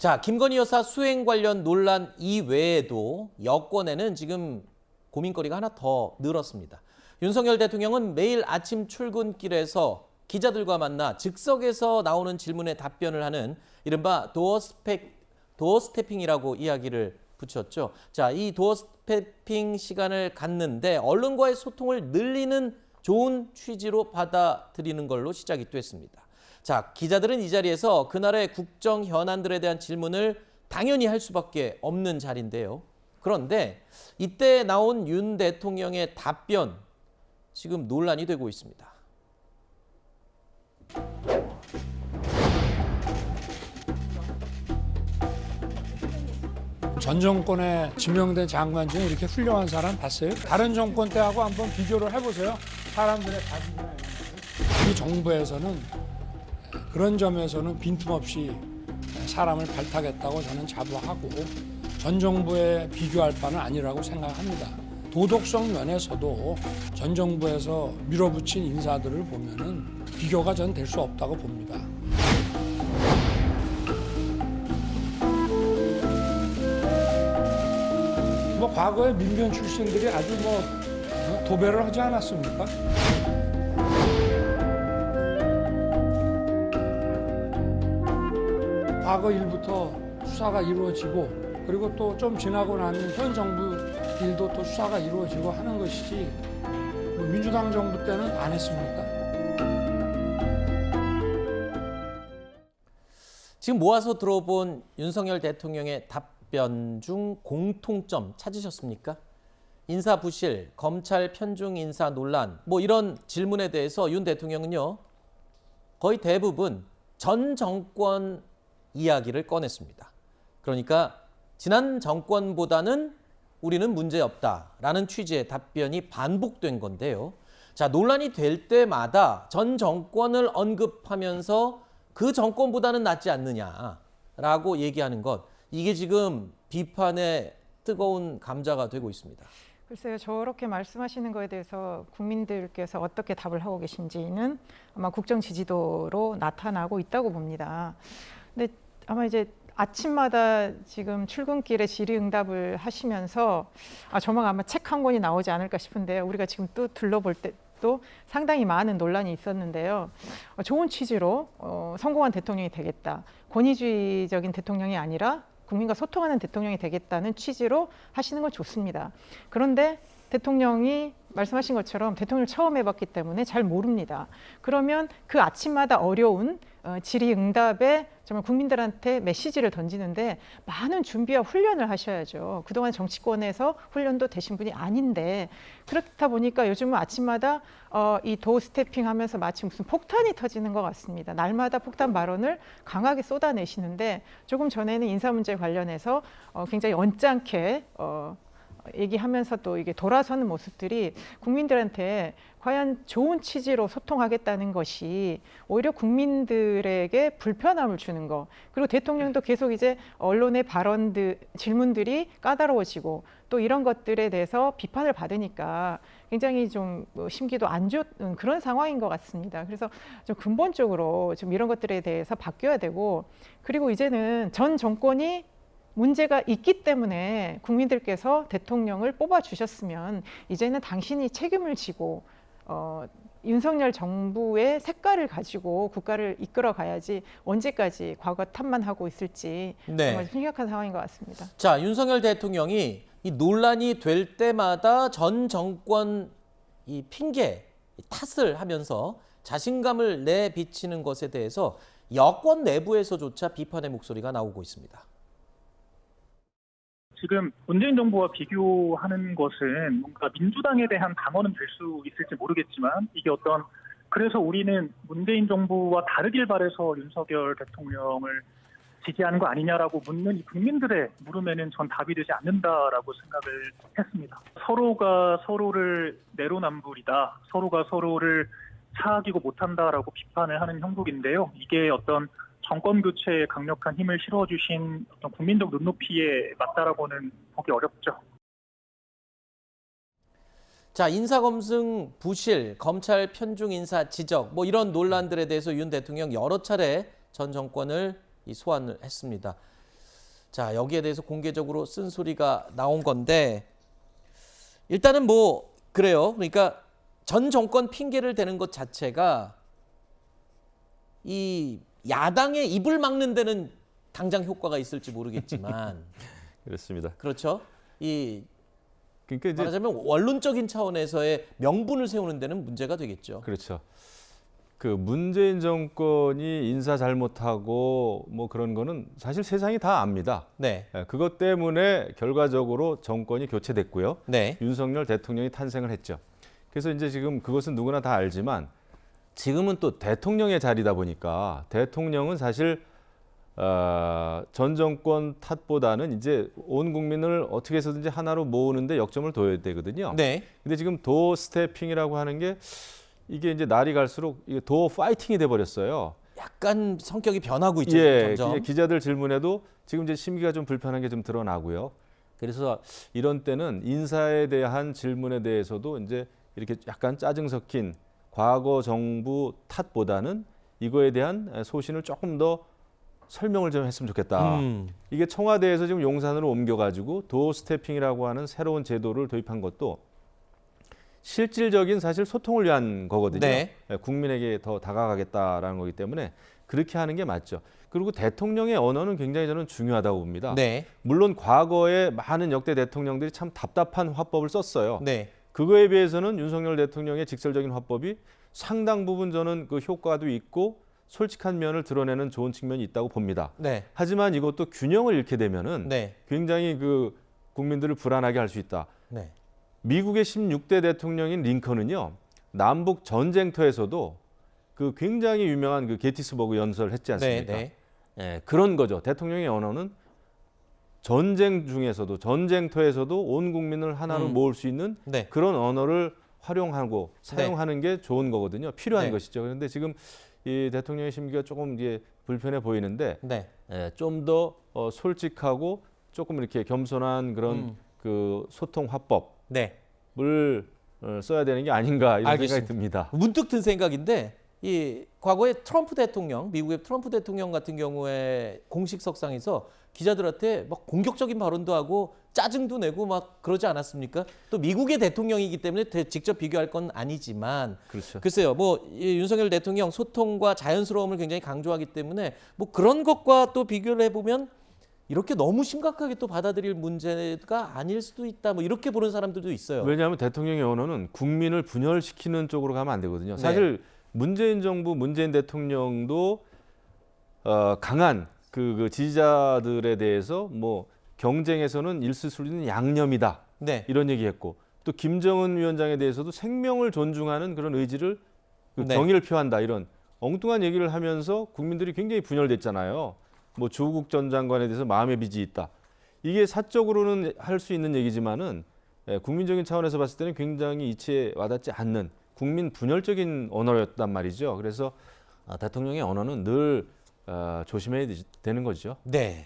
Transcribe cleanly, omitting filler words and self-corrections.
자, 김건희 여사 수행 관련 논란 이외에도 여권에는 지금 고민거리가 하나 더 늘었습니다. 윤석열 대통령은 매일 아침 출근길에서 기자들과 만나 즉석에서 나오는 질문에 답변을 하는 이른바 도어 스태핑이라고 이야기를 붙였죠. 자, 이 도어 스태핑 시간을 갖는데 언론과의 소통을 늘리는 좋은 취지로 받아들이는 걸로 시작이 됐습니다. 자, 기자들은 이 자리에서 그날의 국정 현안들에 대한 질문을 당연히 할 수밖에 없는 자리인데요. 그런데 이때 나온 윤 대통령의 답변, 지금 논란이 되고 있습니다. 전 정권에 지명된 장관 중에 이렇게 훌륭한 사람 봤어요? 다른 정권 때하고 한번 비교를 해보세요. 사람들의 가치관에. 이 정부에서는 그런 점에서는 빈틈없이 사람을 발탁했다고 저는 자부하고 전 정부에 비교할 바는 아니라고 생각합니다. 도덕성 면에서도 전 정부에서 밀어붙인 인사들을 보면은 비교가 전 될 수 없다고 봅니다. 뭐 과거에 민변 출신들이 아주 도배를 하지 않았습니까? 과거 일부터 수사가 이루어지고 그리고 또 좀 지나고 나면 현 정부 일도 또 수사가 이루어지고 하는 것이지 민주당 정부 때는 안 했습니까? 지금 모아서 들어본 윤석열 대통령의 답변 중 공통점 찾으셨습니까? 인사 부실, 검찰 편중 인사 논란, 이런 질문에 대해서 윤 대통령은요, 거의 대부분 전 정권 이야기를 꺼냈습니다. 그러니까 지난 정권보다는 우리는 문제없다라는 취지의 답변이 반복된 건데요. 자, 논란이 될 때마다 전 정권을 언급하면서 그 정권보다는 낫지 않느냐라고 얘기하는 것, 이게 지금 비판의 뜨거운 감자가 되고 있습니다. 글쎄요, 저렇게 말씀하시는 거에 대해서 국민들께서 어떻게 답을 하고 계신지는 아마 국정 지지도로 나타나고 있다고 봅니다. 근데 아마 이제 아침마다 지금 출근길에 질의응답을 하시면서 저만 아마 책 한 권이 나오지 않을까 싶은데요. 우리가 지금 또 둘러볼 때도 상당히 많은 논란이 있었는데요. 좋은 취지로 성공한 대통령이 되겠다. 권위주의적인 대통령이 아니라 국민과 소통하는 대통령이 되겠다는 취지로 하시는 건 좋습니다. 그런데 대통령이 말씀하신 것처럼 대통령을 처음 해봤기 때문에 잘 모릅니다. 그러면 그 아침마다 어려운 질의응답에 정말 국민들한테 메시지를 던지는데 많은 준비와 훈련을 하셔야죠. 그동안 정치권에서 훈련도 되신 분이 아닌데 그렇다 보니까 요즘은 아침마다 이 도어 스태핑 하면서 마치 무슨 폭탄이 터지는 것 같습니다. 날마다 폭탄 발언을 강하게 쏟아내시는데 조금 전에는 인사 문제 관련해서 굉장히 언짢게 얘기하면서 또 이게 돌아서는 모습들이 국민들한테 과연 좋은 취지로 소통하겠다는 것이 오히려 국민들에게 불편함을 주는 거, 그리고 대통령도 계속 이제 언론의 질문들이 까다로워지고 또 이런 것들에 대해서 비판을 받으니까 굉장히 좀 심기도 안 좋은 그런 상황인 것 같습니다. 그래서 좀 근본적으로 좀 이런 것들에 대해서 바뀌어야 되고, 그리고 이제는 전 정권이 문제가 있기 때문에 국민들께서 대통령을 뽑아주셨으면 이제는 당신이 책임을 지고 윤석열 정부의 색깔을 가지고 국가를 이끌어 가야지 언제까지 과거 탓만 하고 있을지 정말 심각한 상황인 것 같습니다. 자, 윤석열 대통령이 이 논란이 될 때마다 전 정권 이 핑계, 탓을 하면서 자신감을 내비치는 것에 대해서 여권 내부에서조차 비판의 목소리가 나오고 있습니다. 지금 문재인 정부와 비교하는 것은 뭔가 민주당에 대한 방어는 될 수 있을지 모르겠지만 이게 그래서 우리는 문재인 정부와 다르길 바라서 윤석열 대통령을 지지하는 거 아니냐라고 묻는 이 국민들의 물음에는 전 답이 되지 않는다라고 생각을 했습니다. 서로가 서로를 내로남불이다, 서로가 서로를 차악이고 못한다라고 비판을 하는 형국인데요. 이게 정권 교체에 강력한 힘을 실어주신 국민적 눈높이에 맞다라고는 보기 어렵죠. 자, 인사검증 부실, 검찰 편중 인사 지적, 이런 논란들에 대해서 윤 대통령 여러 차례 전 정권을 소환을 했습니다. 자, 여기에 대해서 공개적으로 쓴소리가 나온 건데 일단은 뭐 그래요. 그러니까 전 정권 핑계를 대는 것 자체가 이 야당의 입을 막는 데는 당장 효과가 있을지 모르겠지만 그렇습니다. 그렇죠. 이 그러니까 이제 말하자면 원론적인 차원에서의 명분을 세우는 데는 문제가 되겠죠. 그렇죠. 그 문재인 정권이 인사 잘못하고 뭐 그런 거는 사실 세상이 다 압니다. 네. 그것 때문에 결과적으로 정권이 교체됐고요. 네. 윤석열 대통령이 탄생을 했죠. 그래서 이제 지금 그것은 누구나 다 알지만 지금은 또 대통령의 자리다 보니까 대통령은 사실 전 정권 탓보다는 이제 온 국민을 어떻게 해서든지 하나로 모으는데 역점을 둬야 되거든요. 네. 근데 지금 도어 스태핑이라고 하는 게 이게 이제 날이 갈수록 이게 도어 파이팅이 돼 버렸어요. 약간 성격이 변하고 있죠. 예, 점점. 기자들 질문에도 지금 이제 심기가 좀 불편한 게 좀 드러나고요. 그래서 이런 때는 인사에 대한 질문에 대해서도 이제 이렇게 약간 짜증 섞인 과거 정부 탓보다는 이거에 대한 소신을 조금 더 설명을 좀 했으면 좋겠다. 이게 청와대에서 지금 용산으로 옮겨가지고 도어 스태핑이라고 하는 새로운 제도를 도입한 것도 실질적인 사실 소통을 위한 거거든요. 네. 국민에게 더 다가가겠다라는 거기 때문에 그렇게 하는 게 맞죠. 그리고 대통령의 언어는 굉장히 저는 중요하다고 봅니다. 네. 물론 과거에 많은 역대 대통령들이 참 답답한 화법을 썼어요. 네. 그거에 비해서는 윤석열 대통령의 직설적인 화법이 상당 부분 저는 그 효과도 있고 솔직한 면을 드러내는 좋은 측면이 있다고 봅니다. 네. 하지만 이것도 균형을 잃게 되면은 네. 굉장히 그 국민들을 불안하게 할 수 있다. 네. 미국의 16대 대통령인 링컨은요, 남북 전쟁터에서도 그 굉장히 유명한 그 게티스버그 연설을 했지 않습니까? 네. 예, 그런 거죠. 대통령의 언어는 전쟁 중에서도 전쟁터에서도 온 국민을 하나로 모을 수 있는 네. 그런 언어를 활용하고 사용하는 게 좋은 거거든요. 필요한 네. 것이죠. 그런데 지금 이 대통령의 심기가 조금 이제 불편해 보이는데 네. 좀 더 솔직하고 조금 이렇게 겸손한 그런 그 소통 화법. 네. 을 써야 되는 게 아닌가 이런 알겠습니다. 생각이 듭니다. 문득 든 생각인데 이 과거에 트럼프 대통령, 미국의 트럼프 대통령 같은 경우에 공식석상에서 기자들한테 막 공격적인 발언도 하고 짜증도 내고 막 그러지 않았습니까? 또 미국의 대통령이기 때문에 직접 비교할 건 아니지만 그렇죠. 글쎄요, 이 윤석열 대통령 소통과 자연스러움을 굉장히 강조하기 때문에 뭐 그런 것과 또 비교를 해보면 이렇게 너무 심각하게 또 받아들일 문제가 아닐 수도 있다. 뭐 이렇게 보는 사람들도 있어요. 왜냐하면 대통령의 언어는 국민을 분열시키는 쪽으로 가면 안 되거든요. 사실 문재인 정부, 문재인 대통령도 강한 그 지지자들에 대해서 뭐 경쟁에서는 일스술리는 양념이다. 네. 이런 얘기했고 또 김정은 위원장에 대해서도 생명을 존중하는 그런 의지를 네. 경의를 표한다. 이런 엉뚱한 얘기를 하면서 국민들이 굉장히 분열됐잖아요. 뭐 조국 전 장관에 대해서 마음의 빚이 있다. 이게 사적으로는 할 수 있는 얘기지만은 국민적인 차원에서 봤을 때는 굉장히 이치에 와닿지 않는 국민 분열적인 언어였단 말이죠. 그래서 대통령의 언어는 늘 조심해야 되는 거죠. 네.